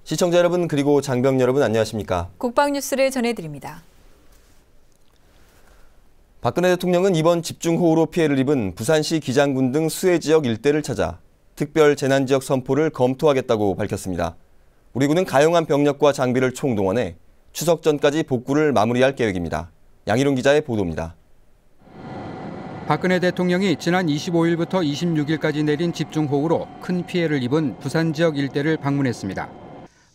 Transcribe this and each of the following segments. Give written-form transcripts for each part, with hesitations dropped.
시청자 여러분 그리고 장병 여러분 안녕하십니까? 국방뉴스를 전해드립니다. 박근혜 대통령은 이번 집중호우로 피해를 입은 부산시 기장군 등 수해 지역 일대를 찾아 특별 재난지역 선포를 검토하겠다고 밝혔습니다. 우리 군은 가용한 병력과 장비를 총동원해 추석 전까지 복구를 마무리할 계획입니다. 양희룡 기자의 보도입니다. 박근혜 대통령이 지난 25일부터 26일까지 내린 집중호우로 큰 피해를 입은 부산 지역 일대를 방문했습니다.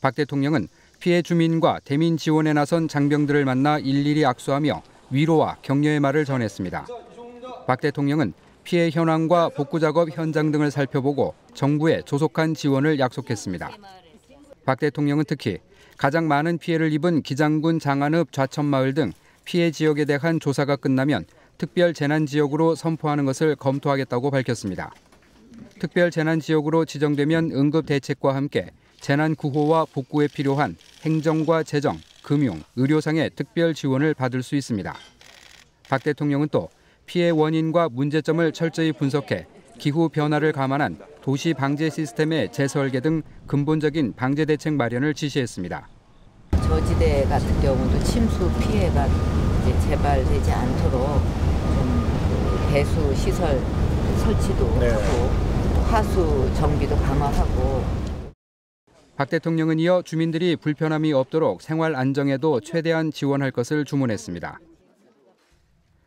박 대통령은 피해 주민과 대민 지원에 나선 장병들을 만나 일일이 악수하며 위로와 격려의 말을 전했습니다. 박 대통령은 피해 현황과 복구 작업 현장 등을 살펴보고 정부에 조속한 지원을 약속했습니다. 박 대통령은 특히 가장 많은 피해를 입은 기장군 장안읍 좌천마을 등 피해 지역에 대한 조사가 끝나면 특별 재난지역으로 선포하는 것을 검토하겠다고 밝혔습니다. 특별 재난지역으로 지정되면 응급대책과 함께 재난 구호와 복구에 필요한 행정과 재정, 금융, 의료상의 특별 지원을 받을 수 있습니다. 박 대통령은 또 피해 원인과 문제점을 철저히 분석해 기후 변화를 감안한 도시 방제 시스템의 재설계 등 근본적인 방제 대책 마련을 지시했습니다. 저지대 같은 경우도 침수 피해가 이제 재발되지 않도록 좀 배수 시설 설치도 하고 하수 정비도 강화하고. 박 대통령은 이어 주민들이 불편함이 없도록 생활 안정에도 최대한 지원할 것을 주문했습니다.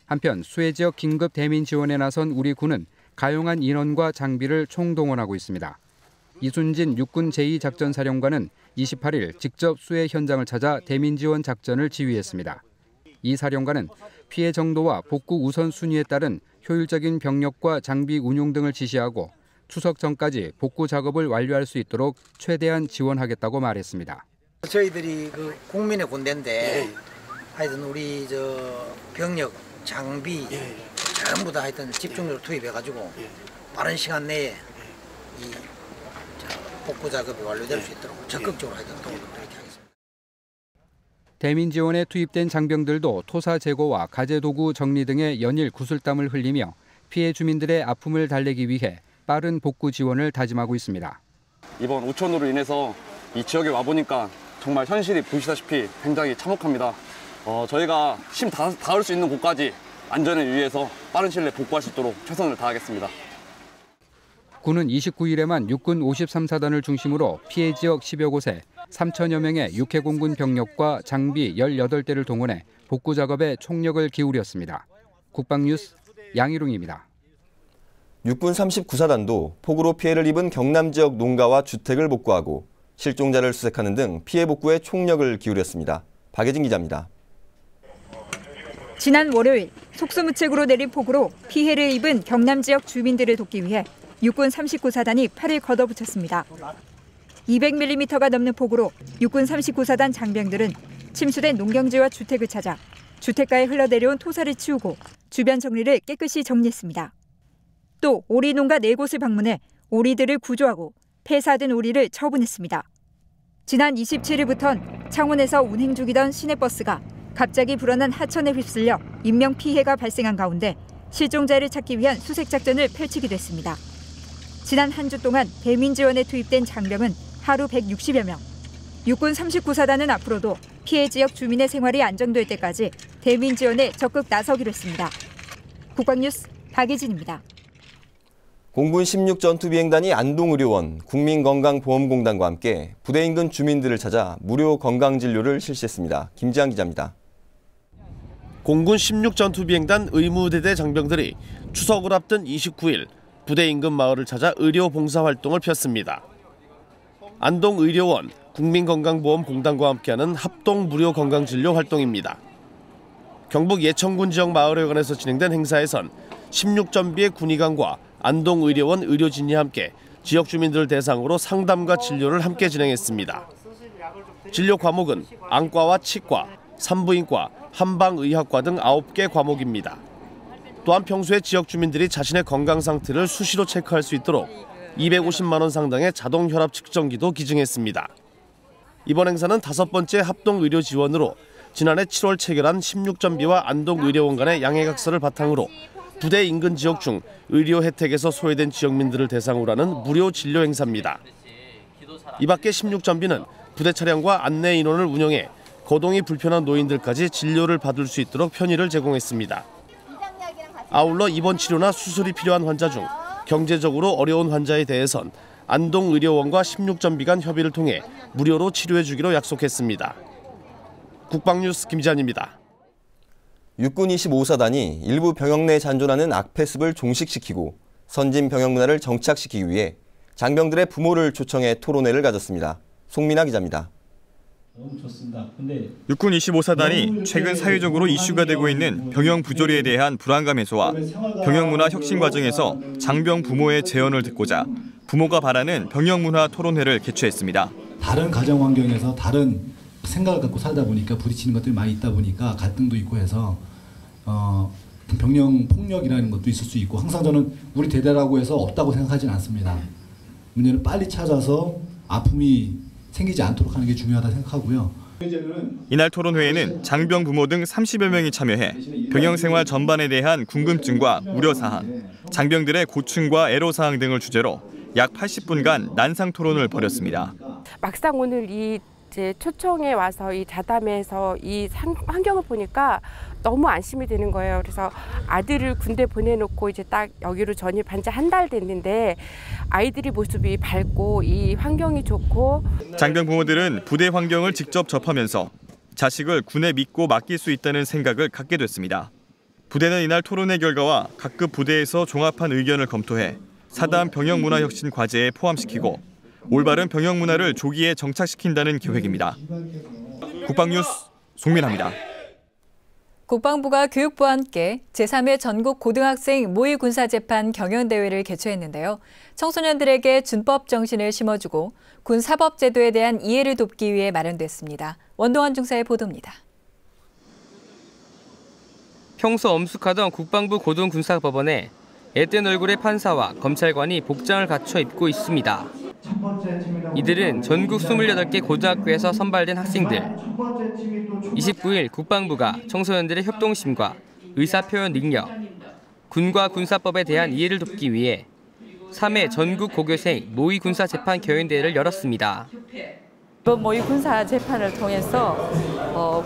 한편 수해 지역 긴급 대민 지원에 나선 우리 군은 가용한 인원과 장비를 총동원하고 있습니다. 이순진 육군 제2작전사령관은 28일 직접 수해 현장을 찾아 대민 지원 작전을 지휘했습니다. 이 사령관은 피해 정도와 복구 우선순위에 따른 효율적인 병력과 장비 운용 등을 지시하고 추석 전까지 복구 작업을 완료할 수 있도록 최대한 지원하겠다고 말했습니다. 저희들이 그 국민의 군대인데 하여튼 우리 병력, 장비 전부 다 하여튼 집중적으로 투입해가지고 빠른 시간 내에 이 복구 작업이 완료될 수 있도록 적극적으로 하여튼 도움을 드리게 하겠습니다. 대민 지원에 투입된 장병들도 토사 제거와 가재 도구 정리 등의 연일 구슬땀을 흘리며 피해 주민들의 아픔을 달래기 위해 빠른 복구 지원을 다짐하고 있습니다. 이번 오천으로 인해서 이 지역에 와보니까 정말 현실이 보시다시피 굉장히 참혹합니다. 저희가 힘 닿을 수 있는 곳까지 안전을 유의해서 빠른 시일 내에 복구할 수 있도록 최선을 다하겠습니다. 군은 29일에만 육군 53사단을 중심으로 피해 지역 10여 곳에 3천여 명의 육해공군 병력과 장비 18대를 동원해 복구 작업에 총력을 기울였습니다. 국방뉴스 양희룡입니다. 육군 39사단도 폭우로 피해를 입은 경남 지역 농가와 주택을 복구하고 실종자를 수색하는 등 피해 복구에 총력을 기울였습니다. 박예진 기자입니다. 지난 월요일 속수무책으로 내린 폭우로 피해를 입은 경남 지역 주민들을 돕기 위해 육군 39사단이 팔을 걷어붙였습니다. 200mm가 넘는 폭우로 육군 39사단 장병들은 침수된 농경지와 주택을 찾아 주택가에 흘러내려온 토사를 치우고 주변 정리를 깨끗이 정리했습니다. 또 오리 농가 4곳을 방문해 오리들을 구조하고 폐사된 오리를 처분했습니다. 지난 27일부터는 창원에서 운행 중이던 시내버스가 갑자기 불어난 하천에 휩쓸려 인명피해가 발생한 가운데 실종자를 찾기 위한 수색작전을 펼치기도 했습니다. 지난 한 주 동안 대민 지원에 투입된 장병은 하루 160여 명. 육군 39사단은 앞으로도 피해 지역 주민의 생활이 안정될 때까지 대민 지원에 적극 나서기로 했습니다. 국방뉴스 박예진입니다. 공군 16전투비행단이 안동의료원, 국민건강보험공단과 함께 부대 인근 주민들을 찾아 무료 건강진료를 실시했습니다. 김지한 기자입니다. 공군 16전투비행단 의무대대 장병들이 추석을 앞둔 29일 부대 인근 마을을 찾아 의료 봉사활동을 폈습니다. 안동의료원, 국민건강보험공단과 함께하는 합동 무료 건강진료 활동입니다. 경북 예천군 지역 마을회관에서 진행된 행사에선 16전비의 군의관과 안동의료원 의료진이 함께 지역 주민들을 대상으로 상담과 진료를 함께 진행했습니다. 진료 과목은 안과와 치과, 산부인과, 한방의학과 등 9개 과목입니다. 또한 평소에 지역 주민들이 자신의 건강 상태를 수시로 체크할 수 있도록 250만 원 상당의 자동 혈압 측정기도 기증했습니다. 이번 행사는 5번째 합동 의료 지원으로 지난해 7월 체결한 16전비와 안동의료원 간의 양해각서를 바탕으로 부대 인근 지역 중 의료 혜택에서 소외된 지역민들을 대상으로 하는 무료 진료 행사입니다. 이 밖에 16전비는 부대 차량과 안내 인원을 운영해 거동이 불편한 노인들까지 진료를 받을 수 있도록 편의를 제공했습니다. 아울러 입원 치료나 수술이 필요한 환자 중 경제적으로 어려운 환자에 대해선 안동의료원과 16전비 간 협의를 통해 무료로 치료해 주기로 약속했습니다. 국방뉴스 김지한입니다. 육군 25사단이 일부 병영 내 잔존하는 악패습을 종식시키고 선진 병영 문화를 정착시키기 위해 장병들의 부모를 초청해 토론회를 가졌습니다. 송민아 기자입니다. 육군 25사단이 최근 사회적으로 이슈가 되고 있는 병영 부조리에 대한 불안감 해소와 병영 문화 혁신 과정에서 장병 부모의 제언을 듣고자 부모가 바라는 병영 문화 토론회를 개최했습니다. 다른 가정 환경에서 다른 생각을 갖고 살다 보니까 부딪히는 것들이 많이 있다 보니까 갈등도 있고 해서 병영 폭력이라는 것도 있을 수 있고, 항상 저는 우리 대대라고 해서 없다고 생각하지는 않습니다. 문제는 빨리 찾아서 아픔이 생기지 않도록 하는 게 중요하다 생각하고요. 이날 토론회에는 장병 부모 등 30여 명이 참여해 병영 생활 전반에 대한 궁금증과 우려사항, 장병들의 고충과 애로사항 등을 주제로 약 80분간 난상 토론을 벌였습니다. 막상 오늘 이 초청에 와서 이 자담회에서 이 환경을 보니까 너무 안심이 되는 거예요. 그래서 아들을 군대 보내놓고 이제 딱 여기로 전입한 지 한 달 됐는데 아이들이 모습이 밝고 이 환경이 좋고. 장병 부모들은 부대 환경을 직접 접하면서 자식을 군에 믿고 맡길 수 있다는 생각을 갖게 됐습니다. 부대는 이날 토론회 결과와 각급 부대에서 종합한 의견을 검토해 사단 병영 문화 혁신 과제에 포함시키고 올바른 병영 문화를 조기에 정착시킨다는 계획입니다. 국방뉴스 송민아입니다. 국방부가 교육부와 함께 제3회 전국 고등학생 모의 군사재판 경연대회를 개최했는데요. 청소년들에게 준법 정신을 심어주고 군 사법제도에 대한 이해를 돕기 위해 마련됐습니다. 원동환 중사의 보도입니다. 평소 엄숙하던 국방부 고등군사법원에 앳된 얼굴의 판사와 검찰관이 복장을 갖춰 입고 있습니다. 이들은 전국 28개 고등학교에서 선발된 학생들. 29일 국방부가 청소년들의 협동심과 의사표현 능력, 군과 군사법에 대한 이해를 돕기 위해 3회 전국 고교생 모의 군사재판 경연대회를 열었습니다. 이번 모의 군사재판을 통해서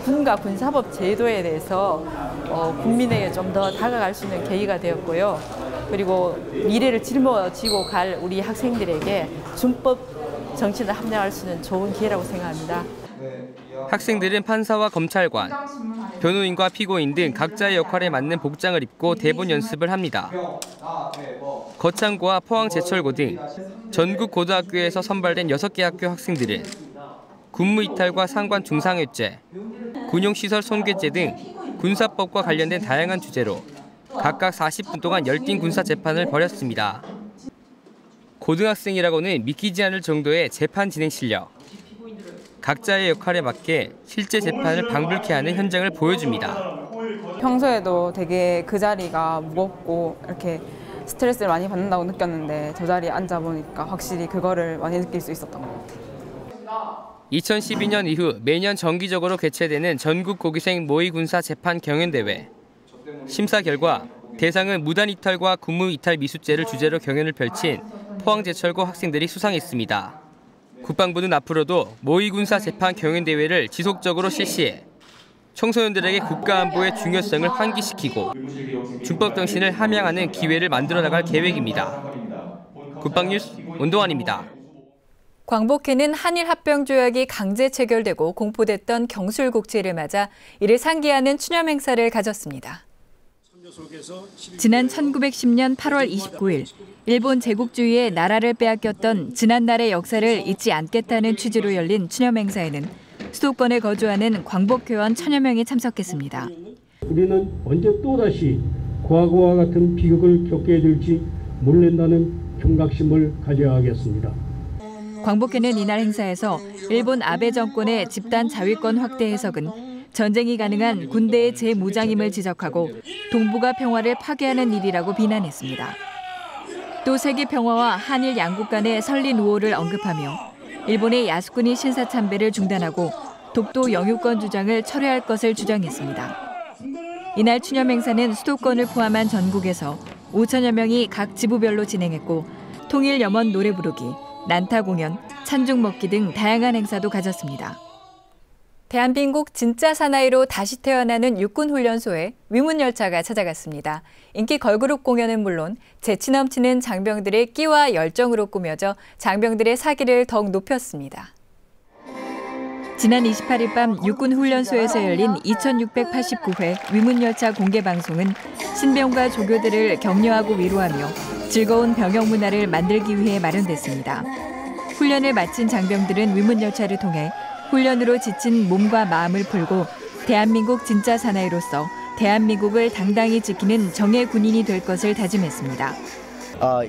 군과 군사법 제도에 대해서 국민에게 좀 더 다가갈 수 있는 계기가 되었고요. 그리고 미래를 짊어지고 갈 우리 학생들에게 준법 정신을 함양할 수 있는 좋은 기회라고 생각합니다. 학생들은 판사와 검찰관, 변호인과 피고인 등 각자의 역할에 맞는 복장을 입고 대본 연습을 합니다. 거창고와 포항제철고 등 전국 고등학교에서 선발된 6개 학교 학생들은 군무이탈과 상관 중상해죄, 군용시설 손괴죄 등 군사법과 관련된 다양한 주제로 각각 40분 동안 열띤 군사재판을 벌였습니다. 고등학생이라고는 믿기지 않을 정도의 재판 진행 실력. 각자의 역할에 맞게 실제 재판을 방불케 하는 현장을 보여줍니다. 평소에도 되게 그 자리가 무겁고 이렇게 스트레스를 많이 받는다고 느꼈는데 저 자리에 앉아보니까 확실히 그거를 많이 느낄 수 있었던 것 같아요. 2012년 이후 매년 정기적으로 개최되는 전국 고교생 모의 군사 재판 경연대회. 심사 결과 대상은 무단이탈과 군무이탈 미수죄를 주제로 경연을 펼친 포항제철고 학생들이 수상했습니다. 국방부는 앞으로도 모의 군사 재판 경연대회를 지속적으로 실시해 청소년들에게 국가안보의 중요성을 환기시키고 준법 정신을 함양하는 기회를 만들어 나갈 계획입니다. 국방뉴스 원동환입니다. 광복회는 한일 합병 조약이 강제 체결되고 공포됐던 경술국제를 맞아 이를 상기하는 추념 행사를 가졌습니다. 지난 1910년 8월 29일 일본 제국주의에 나라를 빼앗겼던 지난날의 역사를 잊지 않겠다는 취지로 열린 추념 행사에는 수도권에 거주하는 광복회원 1000여 명이 참석했습니다. 우리는 언제 또다시 과거와 같은 비극을 겪게 될지 모른다는 경각심을 가져야 하겠습니다. 광복회는 이날 행사에서 일본 아베 정권의 집단 자위권 확대 해석은 전쟁이 가능한 군대의 재무장임을 지적하고 동북아 평화를 파괴하는 일이라고 비난했습니다. 또 세계 평화와 한일 양국 간의 설린 우호를 언급하며 일본의 야스쿠니 신사참배를 중단하고 독도 영유권 주장을 철회할 것을 주장했습니다. 이날 추념 행사는 수도권을 포함한 전국에서 5천여 명이 각 지부별로 진행했고 통일 염원 노래 부르기, 난타 공연, 산중 먹기 등 다양한 행사도 가졌습니다. 대한민국 진짜 사나이로 다시 태어나는 육군훈련소에 위문열차가 찾아갔습니다. 인기 걸그룹 공연은 물론 재치 넘치는 장병들의 끼와 열정으로 꾸며져 장병들의 사기를 더욱 높였습니다. 지난 28일 밤 육군훈련소에서 열린 2689회 위문열차 공개방송은 신병과 조교들을 격려하고 위로하며 즐거운 병영 문화를 만들기 위해 마련됐습니다. 훈련을 마친 장병들은 위문열차를 통해 훈련으로 지친 몸과 마음을 풀고 대한민국 진짜 사나이로서 대한민국을 당당히 지키는 정예 군인이 될 것을 다짐했습니다.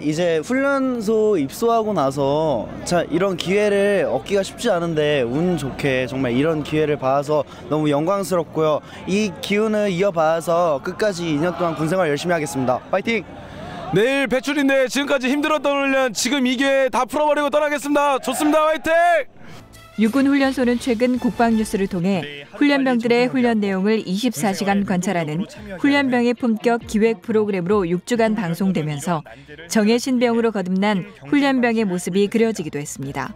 이제 훈련소 입소하고 나서 이런 기회를 얻기가 쉽지 않은데 운 좋게 정말 이런 기회를 받아서 너무 영광스럽고요. 이 기운을 이어받아서 끝까지 2년 동안 군생활 열심히 하겠습니다. 파이팅! 내일 배출인데 지금까지 힘들었던 훈련 지금 이 기회에 다 풀어버리고 떠나겠습니다. 좋습니다. 화이팅! 육군훈련소는 최근 국방뉴스를 통해 훈련병들의 훈련 내용을 24시간 관찰하는 훈련병의 품격 기획 프로그램으로 6주간 방송되면서 정예 신병으로 거듭난 훈련병의 모습이 그려지기도 했습니다.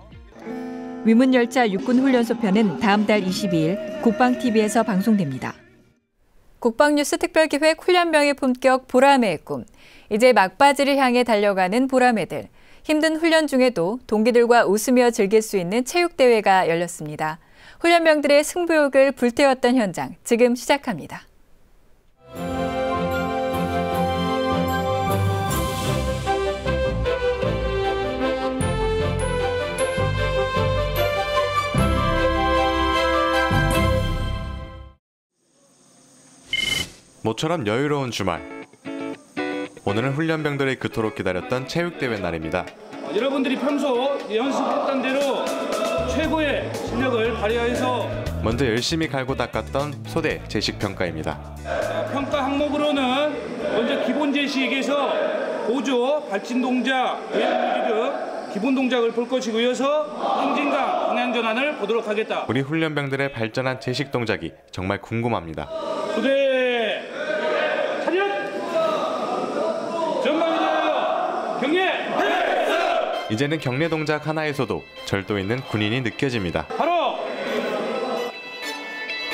위문열차 육군훈련소 편은 다음 달 22일 국방TV에서 방송됩니다. 국방뉴스 특별기획 훈련병의 품격 보라매의 꿈. 이제 막바지를 향해 달려가는 보라매들. 힘든 훈련 중에도 동기들과 웃으며 즐길 수 있는 체육대회가 열렸습니다. 훈련병들의 승부욕을 불태웠던 현장, 지금 시작합니다. 모처럼 여유로운 주말. 오늘은 훈련병들이 그토록 기다렸던 체육대회 날입니다. 여러분들이 평소 연습했던 대로 최고의 실력을 발휘해서 먼저 열심히 갈고 닦았던 소대 제식평가입니다. 평가 항목으로는 먼저 기본 제식에서 보조, 발진 동작, 외유지 등 기본 동작을 볼 것이고 이어서 행진과 방향 전환을 보도록 하겠다. 우리 훈련병들의 발전한 제식 동작이 정말 궁금합니다. 부대 차렷! 전방위하여 경례! 이제는 경례 동작 하나에서도 절도 있는 군인이 느껴집니다. 바로!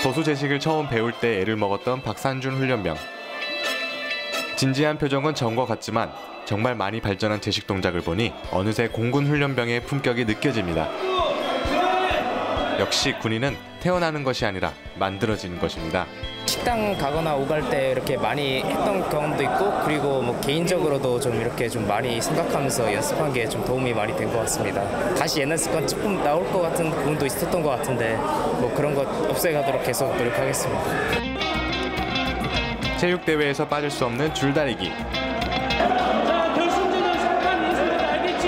도수 제식을 처음 배울 때 애를 먹었던 박산준 훈련병. 진지한 표정은 전과 같지만 정말 많이 발전한 제식 동작을 보니 어느새 공군 훈련병의 품격이 느껴집니다. 역시 군인은 태어나는 것이 아니라 만들어지는 것입니다. 식당 가거나 오갈 때 이렇게 많이 했던 경험도 있고 그리고 뭐 개인적으로도 좀 이렇게 좀 많이 생각하면서 연습한 게 좀 도움이 많이 된 것 같습니다. 다시 옛날 습관 조금 나올 것 같은 부분도 있었던 것 같은데 뭐 그런 것 없애가도록 계속 노력하겠습니다. 체육대회에서 빠질 수 없는 줄다리기. 자, 결승전은 잠깐 인사를 알겠지?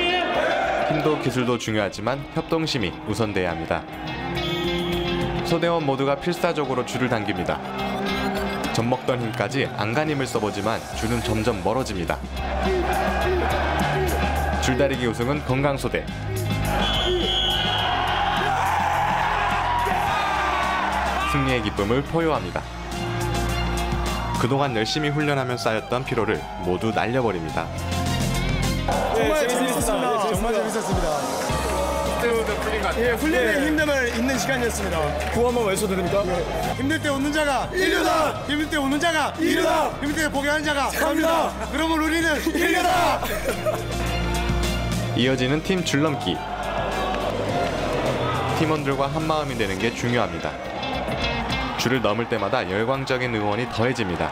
힘도 기술도 중요하지만 협동심이 우선돼야 합니다. 소대원 모두가 필사적으로 줄을 당깁니다. 젖먹던 힘까지 안간힘을 써보지만 줄은 점점 멀어집니다. 줄다리기 우승은 건강소대. 승리의 기쁨을 포효합니다. 그동안 열심히 훈련하며 쌓였던 피로를 모두 날려버립니다. 정말 재밌었습니다. 정말 재밌었습니다. 예, 훈련의 힘듦을 잊는 시간이었습니다. 구호 한번 외쳐도 됩니까? 힘들 때 웃는 자가 인류다. 힘들 때 웃는 자가 인류다. 힘들 때 포기하는 자가 참이다. 그러면 우리는 인류다. 이어지는 팀 줄넘기. 팀원들과 한마음이 되는 게 중요합니다. 줄을 넘을 때마다 열광적인 응원이 더해집니다.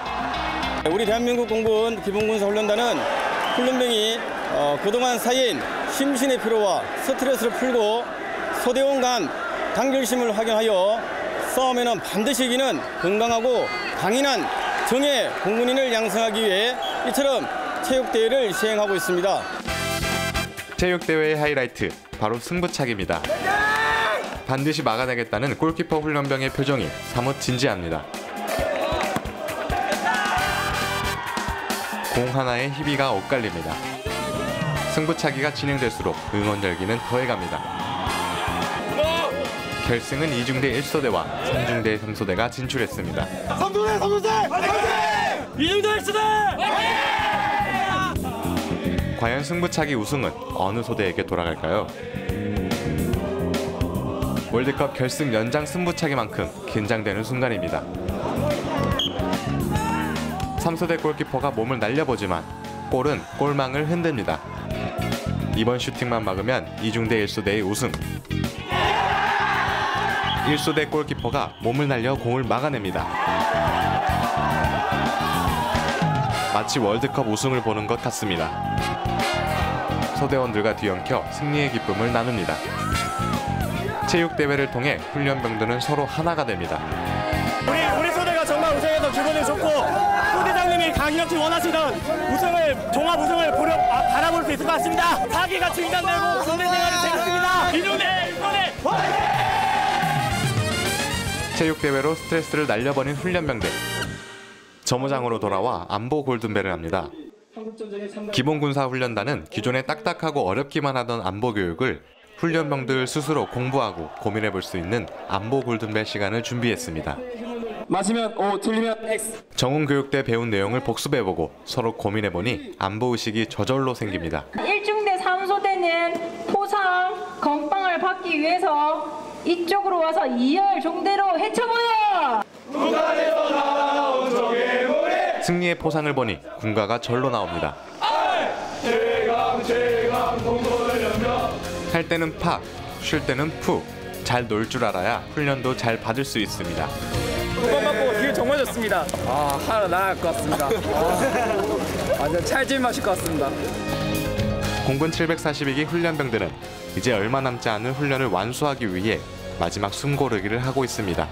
우리 대한민국 공군 기본군사훈련단은 훈련병이 그동안 쌓인 심신의 피로와 스트레스를 풀고 소대원 간 단결심을 확인하여 싸움에는 반드시 이기는 건강하고 강인한 정예 공군인을 양성하기 위해 이처럼 체육대회를 시행하고 있습니다. 체육대회의 하이라이트, 바로 승부차기입니다. 반드시 막아내겠다는 골키퍼 훈련병의 표정이 사뭇 진지합니다. 공 하나에 희비가 엇갈립니다. 승부차기가 진행될수록 응원 열기는 더해갑니다. 결승은 2중대 1소대와 3중대 3소대가 진출했습니다. 3소대! 3소대! 2중대 1소대! 과연 승부차기 우승은 어느 소대에게 돌아갈까요? 월드컵 결승 연장 승부차기만큼 긴장되는 순간입니다. 삼소대 골키퍼가 몸을 날려보지만 골은 골망을 흔듭니다. 이번 슈팅만 막으면 2중대 1소대의 우승. 1소대 골키퍼가 몸을 날려 공을 막아냅니다. 마치 월드컵 우승을 보는 것 같습니다. 소대원들과 뒤엉켜 승리의 기쁨을 나눕니다. 체육대회를 통해 훈련병들은 서로 하나가 됩니다. 우리 소대가 정말 우승해서 기분이 좋고 소대장님이 강력히 원하시던 종합 우승을 바라볼 수 있을 것 같습니다. 사기가 중단되고 군대 생활이 재밌습니다. 이중대 소대! 체육대회로 스트레스를 날려버린 훈련병들. 점호장으로 돌아와 안보 골든벨을 합니다. 기본군사훈련단은 기존에 딱딱하고 어렵기만 하던 안보 교육을 훈련병들 스스로 공부하고 고민해볼 수 있는 안보 골든벨 시간을 준비했습니다. 맞으면 O, 틀리면 X. 정훈교육대 배운 내용을 복습해보고 서로 고민해보니 안보의식이 저절로 생깁니다. 1중대 3소대는 포상, 건빵을 받기 위해서 이쪽으로 와서 2열 종대로 헤쳐보여! 북한에서 날아온 적의 모래! 승리의 포상을 보니 군가가 절로 나옵니다. 최강 동서를 연명! 할 때는 팍, 쉴 때는 푹. 잘 놀 줄 알아야 훈련도 잘 받을 수 있습니다. 후반 받고 기분 정말 좋습니다. 하러 나갈 것 같습니다. 완전 찰진 맛일 것 같습니다. 공군 742기 훈련병들은 이제 얼마 남지 않은 훈련을 완수하기 위해 마지막 숨고르기를 하고 있습니다.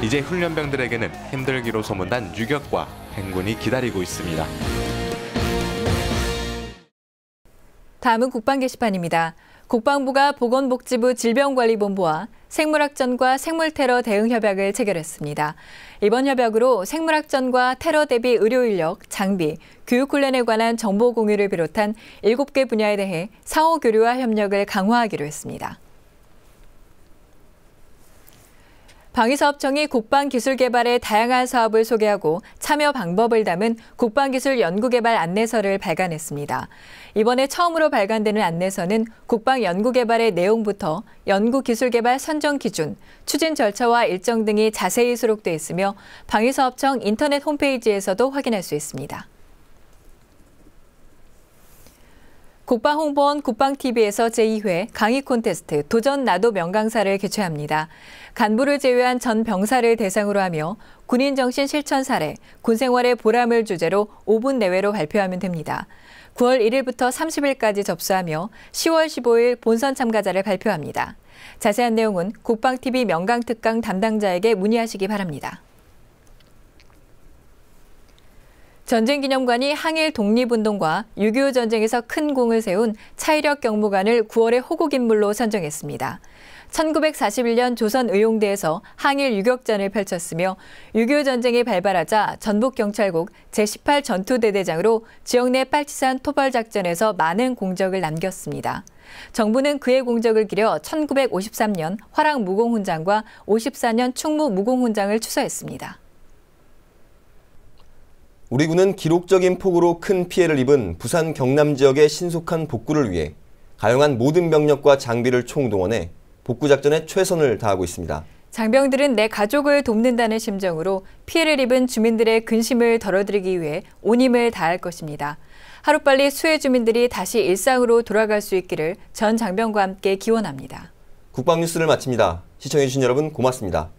이제 훈련병들에게는 힘들기로 소문난 유격과 행군이 기다리고 있습니다. 다음은 국방 게시판입니다. 국방부가 보건복지부 질병관리본부와 생물학전과 생물테러 대응 협약을 체결했습니다. 이번 협약으로 생물학전과 테러 대비 의료 인력, 장비, 교육훈련에 관한 정보 공유를 비롯한 7개 분야에 대해 상호 교류와 협력을 강화하기로 했습니다. 방위사업청이 국방기술개발의 다양한 사업을 소개하고 참여 방법을 담은 국방기술연구개발 안내서를 발간했습니다. 이번에 처음으로 발간되는 안내서는 국방연구개발의 내용부터 연구기술개발 선정 기준, 추진 절차와 일정 등이 자세히 수록돼 있으며 방위사업청 인터넷 홈페이지에서도 확인할 수 있습니다. 국방홍보원 국방TV에서 제2회 강의 콘테스트 도전 나도 명강사를 개최합니다. 간부를 제외한 전 병사를 대상으로 하며 군인 정신 실천 사례, 군 생활의 보람을 주제로 5분 내외로 발표하면 됩니다. 9월 1일부터 30일까지 접수하며 10월 15일 본선 참가자를 발표합니다. 자세한 내용은 국방TV 명강특강 담당자에게 문의하시기 바랍니다. 전쟁기념관이 항일 독립운동과 6.25 전쟁에서 큰 공을 세운 차이력 경무관을 9월의 호국인물로 선정했습니다. 1941년 조선의용대에서 항일 유격전을 펼쳤으며 6.25 전쟁이 발발하자 전북경찰국 제18 전투대대장으로 지역 내 빨치산 토벌작전에서 많은 공적을 남겼습니다. 정부는 그의 공적을 기려 1953년 화랑무공훈장과 54년 충무무공훈장을 추서했습니다. 우리 군은 기록적인 폭우로 큰 피해를 입은 부산 경남 지역의 신속한 복구를 위해 가용한 모든 병력과 장비를 총동원해 복구 작전에 최선을 다하고 있습니다. 장병들은 내 가족을 돕는다는 심정으로 피해를 입은 주민들의 근심을 덜어드리기 위해 온 힘을 다할 것입니다. 하루빨리 수해 주민들이 다시 일상으로 돌아갈 수 있기를 전 장병과 함께 기원합니다. 국방뉴스를 마칩니다. 시청해주신 여러분 고맙습니다.